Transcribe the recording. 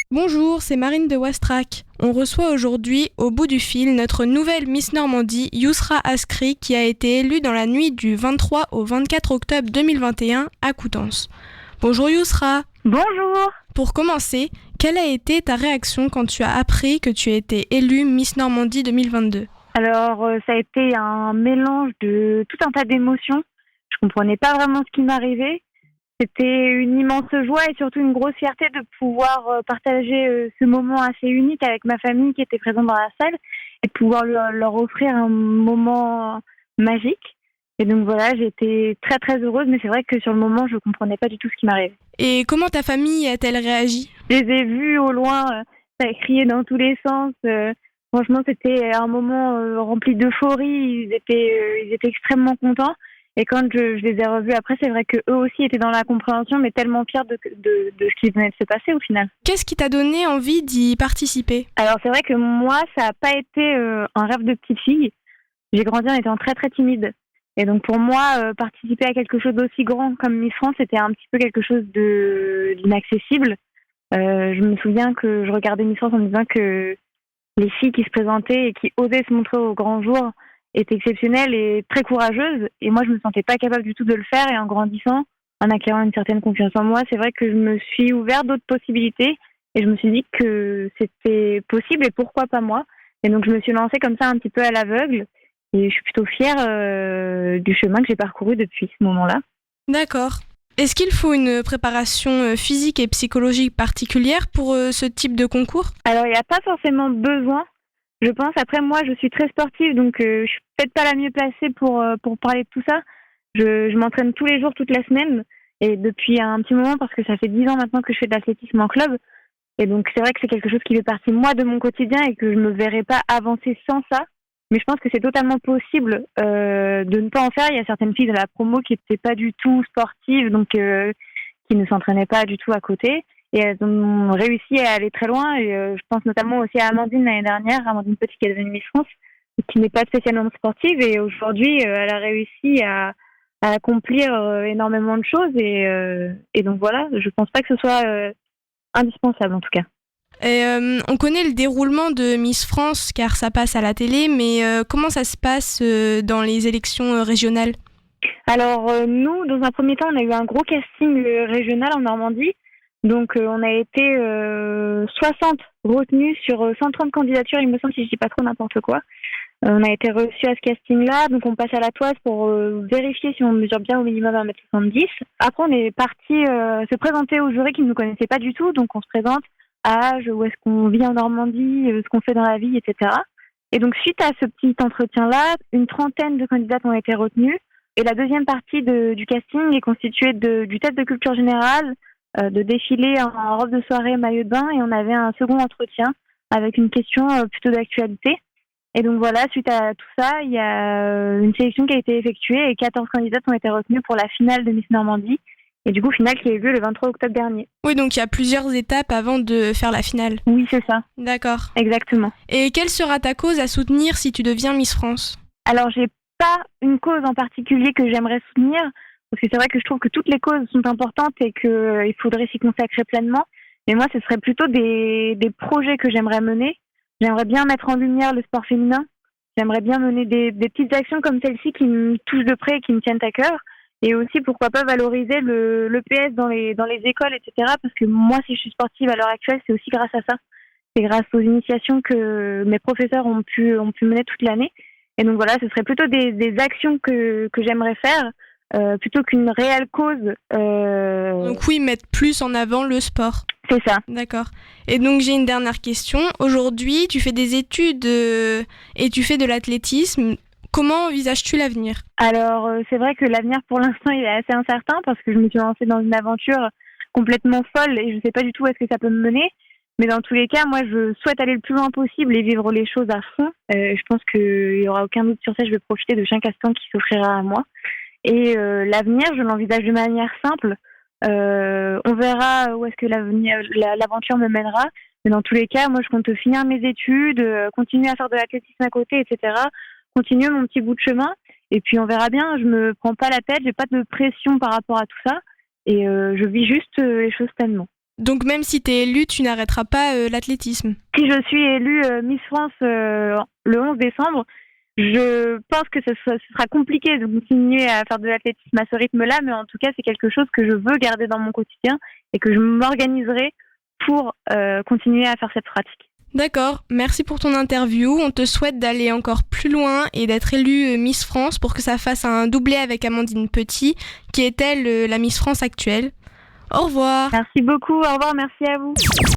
Bonjour, c'est Marine de Wastrac. On reçoit aujourd'hui, au bout du fil, notre nouvelle Miss Normandie, Yousra Askri, qui a été élue dans la nuit du 23 au 24 octobre 2021 à Coutances. Bonjour Yousra. Bonjour. Pour commencer, quelle a été ta réaction quand tu as appris que tu as été élue Miss Normandie 2022 ? Alors, ça a été un mélange de tout un tas d'émotions. Je comprenais pas vraiment ce qui m'arrivait. C'était une immense joie et surtout une grosse fierté de pouvoir partager ce moment assez unique avec ma famille qui était présente dans la salle et de pouvoir leur offrir un moment magique. Et donc voilà, j'étais très très heureuse, mais c'est vrai que sur le moment, je comprenais pas du tout ce qui m'arrivait. Et comment ta famille a-t-elle réagi ? Je les ai vus au loin, ça a crié dans tous les sens. Franchement, c'était un moment rempli d'euphorie. Ils étaient extrêmement contents. Et quand je les ai revus après, c'est vrai qu'eux aussi étaient dans la compréhension, mais tellement fiers de ce qui venait de se passer au final. Qu'est-ce qui t'a donné envie d'y participer ? Alors c'est vrai que moi, ça n'a pas été un rêve de petite fille. J'ai grandi en étant très très timide. Et donc pour moi, participer à quelque chose d'aussi grand comme Miss France, c'était un petit peu quelque chose d'inaccessible. Je me souviens que je regardais Miss France en me disant que les filles qui se présentaient et qui osaient se montrer au grand jour étaient exceptionnelles et très courageuses. Et moi, je me sentais pas capable du tout de le faire. Et en grandissant, en acquérant une certaine confiance en moi, c'est vrai que je me suis ouvert d'autres possibilités et je me suis dit que c'était possible et pourquoi pas moi. Et donc, je me suis lancée comme ça un petit peu à l'aveugle et je suis plutôt fière du chemin que j'ai parcouru depuis ce moment-là. D'accord. Est-ce qu'il faut une préparation physique et psychologique particulière pour ce type de concours ? Alors, il n'y a pas forcément besoin, je pense. Après, moi, je suis très sportive, donc je suis peut-être pas la mieux placée pour parler de tout ça. Je m'entraîne tous les jours, toute la semaine, et depuis un petit moment, parce que ça fait 10 ans maintenant que je fais de l'athlétisme en club. Et donc, c'est vrai que c'est quelque chose qui fait partie, moi, de mon quotidien et que je me verrais pas avancer sans ça. Mais je pense que c'est totalement possible de ne pas en faire. Il y a certaines filles de la promo qui n'étaient pas du tout sportives, donc qui ne s'entraînaient pas du tout à côté. Et elles ont réussi à aller très loin. Et je pense notamment aussi à Amandine l'année dernière, Amandine Petit qui est devenue Miss France, qui n'est pas spécialement sportive. Et aujourd'hui, elle a réussi à accomplir énormément de choses. Et donc voilà, je pense pas que ce soit indispensable en tout cas. Et, on connaît le déroulement de Miss France car ça passe à la télé, mais comment ça se passe dans les élections régionales ? Alors nous, dans un premier temps, on a eu un gros casting régional en Normandie. Donc on a été 60 retenus sur 130 candidatures, il me semble, si je dis pas trop n'importe quoi. On a été reçus à ce casting-là, donc on passe à la toise pour vérifier si on mesure bien au minimum 1m70. Après, on est parti se présenter aux jurys qui ne nous connaissaient pas du tout, donc on se présente âge, où est-ce qu'on vit en Normandie, ce qu'on fait dans la vie, etc. Et donc suite à ce petit entretien-là, une trentaine de candidates ont été retenues. Et la deuxième partie du casting est constituée du test de culture générale, de défilé en robe de soirée, maillot de bain, et on avait un second entretien avec une question plutôt d'actualité. Et donc voilà, suite à tout ça, il y a une sélection qui a été effectuée et 14 candidates ont été retenues pour la finale de Miss Normandie. Et du coup, finale qui a eu lieu le 23 octobre dernier. Oui, donc il y a plusieurs étapes avant de faire la finale. Oui, c'est ça. D'accord. Exactement. Et quelle sera ta cause à soutenir si tu deviens Miss France ? Alors, j'ai pas une cause en particulier que j'aimerais soutenir, parce que c'est vrai que je trouve que toutes les causes sont importantes et qu'il faudrait s'y consacrer pleinement. Mais moi, ce serait plutôt des projets que j'aimerais mener. J'aimerais bien mettre en lumière le sport féminin. J'aimerais bien mener des petites actions comme celle-ci qui me touchent de près et qui me tiennent à cœur. Et aussi, pourquoi pas valoriser le PS dans les écoles, etc. Parce que moi, si je suis sportive à l'heure actuelle, c'est aussi grâce à ça. C'est grâce aux initiations que mes professeurs ont pu mener toute l'année. Et donc voilà, ce serait plutôt des actions que j'aimerais faire plutôt qu'une réelle cause. Donc oui, mettre plus en avant le sport. C'est ça. D'accord. Et donc j'ai une dernière question. Aujourd'hui, tu fais des études et tu fais de l'athlétisme. Comment envisages-tu l'avenir ? Alors c'est vrai que l'avenir pour l'instant il est assez incertain parce que je me suis lancée dans une aventure complètement folle et je ne sais pas du tout où est-ce que ça peut me mener. Mais dans tous les cas, moi, je souhaite aller le plus loin possible et vivre les choses à fond. Je pense qu'il n'y aura aucun doute sur ça. Je vais profiter de chaque instant qui s'offrira à moi. Et l'avenir, je l'envisage de manière simple. On verra où est-ce que l'aventure me mènera. Mais dans tous les cas, moi, je compte finir mes études, continuer à faire de l'athlétisme à côté, etc. Continuer mon petit bout de chemin. Et puis, on verra bien. Je me prends pas la tête. J'ai pas de pression par rapport à tout ça. Et je vis juste les choses pleinement. Donc même si tu es élue, tu n'arrêteras pas l'athlétisme. Si je suis élue Miss France le 11 décembre, je pense que ce sera compliqué de continuer à faire de l'athlétisme à ce rythme-là, mais en tout cas, c'est quelque chose que je veux garder dans mon quotidien et que je m'organiserai pour continuer à faire cette pratique. D'accord, merci pour ton interview. On te souhaite d'aller encore plus loin et d'être élue Miss France pour que ça fasse un doublé avec Amandine Petit, qui est elle la Miss France actuelle. Au revoir. Merci beaucoup, au revoir, merci à vous.